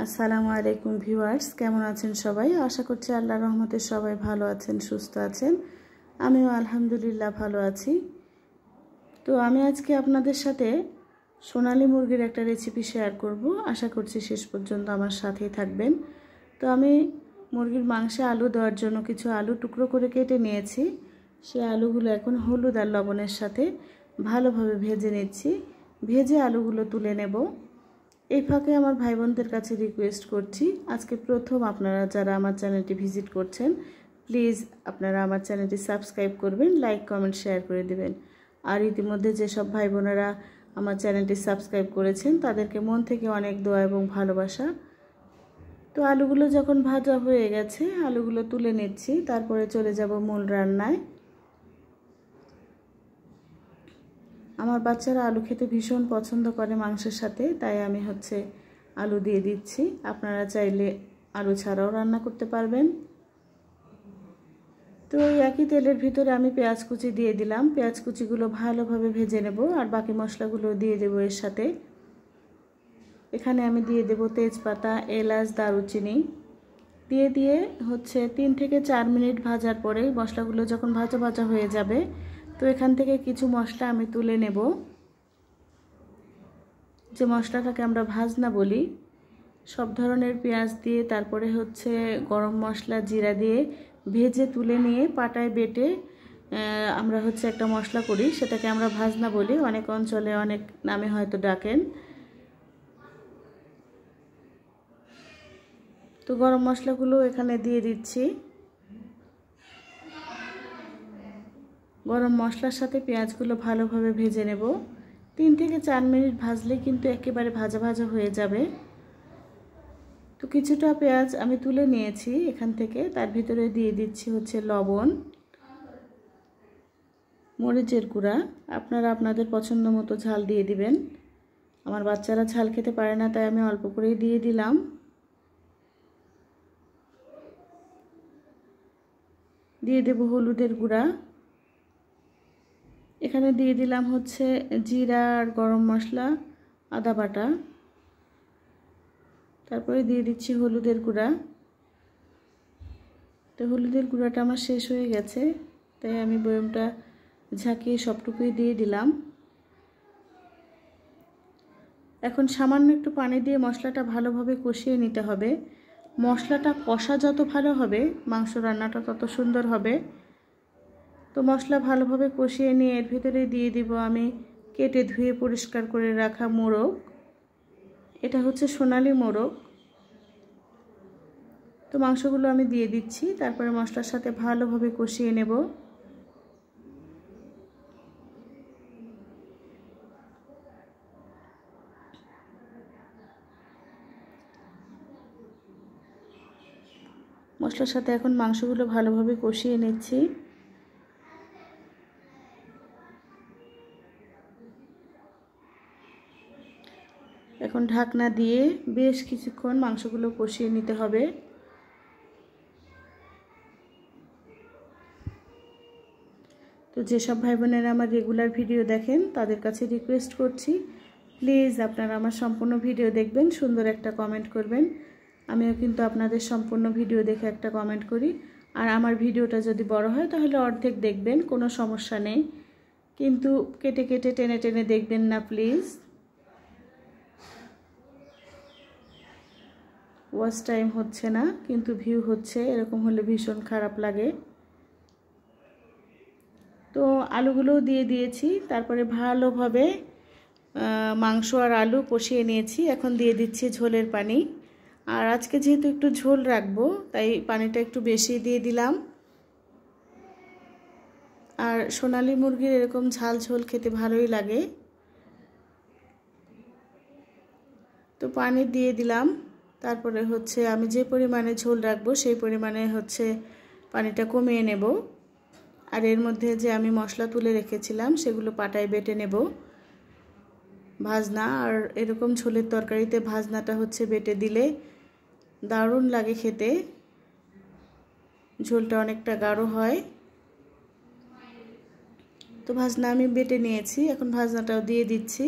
আসসালামু আলাইকুম ভিউয়ার্স, কেমন আছেন সবাই? আশা করছি আল্লাহর রহমতে সবাই ভালো আছেন, সুস্থ আছেন। আমিও আলহামদুলিল্লাহ ভালো আছি। তো আমি আজকে আপনাদের সাথে সোনালী মুরগির একটা রেসিপি শেয়ার করব। আশা করছি শেষ পর্যন্ত আমার সাথেই থাকবেন। তো আমি মুরগির মাংসে আলু দেওয়ার জন্য কিছু আলু টুকরো করে কেটে নিয়েছি। সেই আলুগুলো এখন হলুদ আর লবণের সাথে ভালোভাবে ভেজে নিচ্ছি। ভেজে আলুগুলো তুলে নেব। এই ফাঁকে আমার ভাই বোনদের কাছে রিকোয়েস্ট করছি, আজকে প্রথম আপনারা যারা আমার চ্যানেলটি ভিজিট করছেন, প্লিজ আপনারা আমার চ্যানেলটি সাবস্ক্রাইব করবেন, লাইক কমেন্ট শেয়ার করে দেবেন। আর ইতিমধ্যে যেসব ভাই বোনেরা আমার চ্যানেলটি সাবস্ক্রাইব করেছেন তাদেরকে মন থেকে অনেক দোয়া এবং ভালোবাসা। তো আলুগুলো যখন ভাজা হয়ে গেছে, আলুগুলো তুলে নিচ্ছি, তারপরে চলে যাব মূল রান্নায়। আমার বাচ্চারা আলু খেতে ভীষণ পছন্দ করে মাংসের সাথে, তাই আমি আলু দিয়ে দিচ্ছি। আপনারা চাইলে আলু ছাড়াও রান্না করতে পারবেন। তো এই একই তেলের ভিতরে আমি পেঁয়াজ কুচি দিয়ে দিলাম। পেঁয়াজ কুচিগুলো ভালোভাবে ভেজে নেব আর বাকি মশলাগুলো দিয়ে দেব এর সাথে। এখানে আমি দিয়ে দেব তেজপাতা, এলাচ, দারুচিনি দিয়ে 3 থেকে 4 মিনিট ভাজার পরে মশলাগুলো যখন ভাজা ভাজা হয়ে যাবে, তো এখান থেকে কিছু মশলা আমি তুলে নেব। যে মশলাটাকে আমরা ভাজনা বলি, সব ধরনের পেঁয়াজ দিয়ে তারপরে গরম মশলা, জিরা দিয়ে ভেজে তুলে নিয়ে পাটায় বেটে আমরা একটা মশলা করি, সেটাকে আমরা ভাজনা বলি। অনেক অঞ্চলে অনেক নামে হয়তো ডাকেন। তো গরম মশলাগুলো এখানে দিয়ে দিচ্ছি। গরম মশলার সাথে পেঁয়াজগুলো ভালোভাবে ভেজে নেব। 3 থেকে 4 মিনিট ভাজলে কিন্তু একেবারে ভাজা ভাজা হয়ে যাবে। তো কিছুটা পেঁয়াজ আমি তুলে নিয়েছি এখান থেকে, তার ভিতরে দিয়ে দিচ্ছি লবণ, মরিচের গুঁড়া। আপনারা আপনাদের পছন্দ মতো ঝাল দিয়ে দিবেন। আমার বাচ্চারা ঝাল খেতে পারে না, তাই আমি অল্প করেই দিয়ে দিলাম। দিয়ে দেব হলুদের গুঁড়া। এখানে দিয়ে দিলাম জিরা আর গরম মশলা, আদা বাটা। তারপরে দিয়ে দিচ্ছি হলুদের গুঁড়া। তো হলুদের গুঁড়াটা আমার শেষ হয়ে গেছে, তাই আমি বয়মটা ঝাঁকিয়ে সবটুকুই দিয়ে দিলাম। এখন সামান্য একটু পানি দিয়ে মশলাটা ভালোভাবে কষিয়ে নিতে হবে। মশলাটা কষা যত ভালো হবে, মাংস রান্নাটা তত সুন্দর হবে। তো মশলা ভালোভাবে কষিয়ে নিয়ে এর ভিতরে দিয়ে দিব আমি কেটে ধুয়ে পরিষ্কার করে রাখা মোরগ। এটা সোনালী মোরগ। তো মাংসগুলো আমি দিয়ে দিচ্ছি, তারপরে মশলার সাথে ভালোভাবে কষিয়ে নেব। মশলার সাথে এখন মাংসগুলো ভালোভাবে কষিয়ে নিচ্ছি। এখন ঢাকনা দিয়ে বেশ কিছুক্ষণ মাংসগুলো কষিয়ে নিতে হবে। তো যেসব ভাই বোনেরা আমার রেগুলার ভিডিও দেখেন তাদের কাছে রিকোয়েস্ট করছি, প্লিজ আপনারা আমার সম্পূর্ণ ভিডিও দেখবেন, সুন্দর একটা কমেন্ট করবেন। আমিও কিন্তু আপনাদের সম্পূর্ণ ভিডিও দেখে একটা কমেন্ট করি। আর আমার ভিডিওটা যদি বড় হয় তাহলে অর্ধেক দেখবেন, কোনো সমস্যা নেই, কিন্তু কেটে কেটে টেনে টেনে দেখবেন না প্লিজ। ওয়াচ টাইম হচ্ছে না, কিন্তু ভিউ হচ্ছে, এরকম হলে ভীষণ খারাপ লাগে। তো আলুগুলোও দিয়ে দিয়েছি, তারপরে ভালোভাবে মাংস আর আলু কষিয়ে নিয়েছি। এখন দিয়ে দিচ্ছি ঝোলের পানি। আর আজকে যেহেতু একটু ঝোল রাখবো, তাই পানিটা একটু বেশি দিয়ে দিলাম। আর সোনালী মুরগির এরকম ঝাল ঝোল খেতে ভালোই লাগে। তো পানি দিয়ে দিলাম, তারপরে আমি যে পরিমাণে ঝোল রাখবো সেই পরিমাণে পানিটা কমিয়ে নেব। আর এর মধ্যে যে আমি মশলা তুলে রেখেছিলাম সেগুলো পাটায় বেটে নেব। ভাজনা আর এরকম ঝোলের তরকারিতে ভাজনাটা বেটে দিলে দারুণ লাগে খেতে, ঝোলটা অনেকটা গাঢ় হয়। তো ভাজনা আমি বেটে নিয়েছি, এখন ভাজনাটাও দিয়ে দিচ্ছি।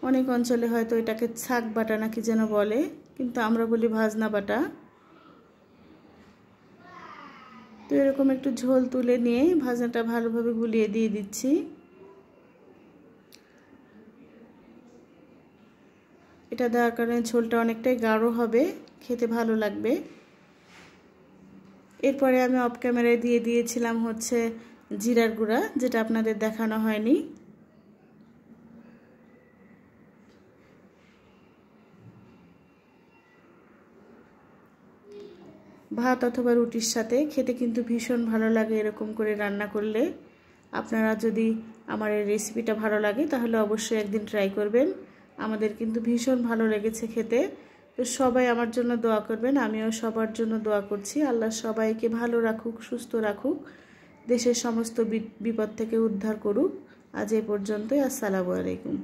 অনেক অঞ্চলে হয়তো এটাকে শাক বাটা নাকি যেন বলে, কিন্তু আমরা বলি ভাজনা বাটা। তো এরকম একটু ঝোল তুলে নিয়ে ভাজনাটা ভালোভাবে গুলিয়ে দিয়ে দিচ্ছি। এটা দেওয়ার কারণে ঝোলটা অনেকটাই গাঢ় হবে, খেতে ভালো লাগবে। এরপরে আমি অফ ক্যামেরায় দিয়ে দিয়েছিলাম হচ্ছে জিরার গুঁড়া, যেটা আপনাদের দেখানো হয়নি। ভাত অথবা রুটির সাথে খেতে কিন্তু ভীষণ ভালো লাগে এরকম করে রান্না করলে। আপনারা যদি আমার এই রেসিপিটা ভালো লাগে তাহলে অবশ্যই একদিন ট্রাই করবেন। আমাদের কিন্তু ভীষণ ভালো লেগেছে খেতে। তো সবাই আমার জন্য দোয়া করবেন, আমিও সবার জন্য দোয়া করছি। আল্লাহ সবাইকে ভালো রাখুক, সুস্থ রাখুক, দেশের সমস্ত বিপদ থেকে উদ্ধার করুক। আজ এই পর্যন্তই। আসসালামু আলাইকুম।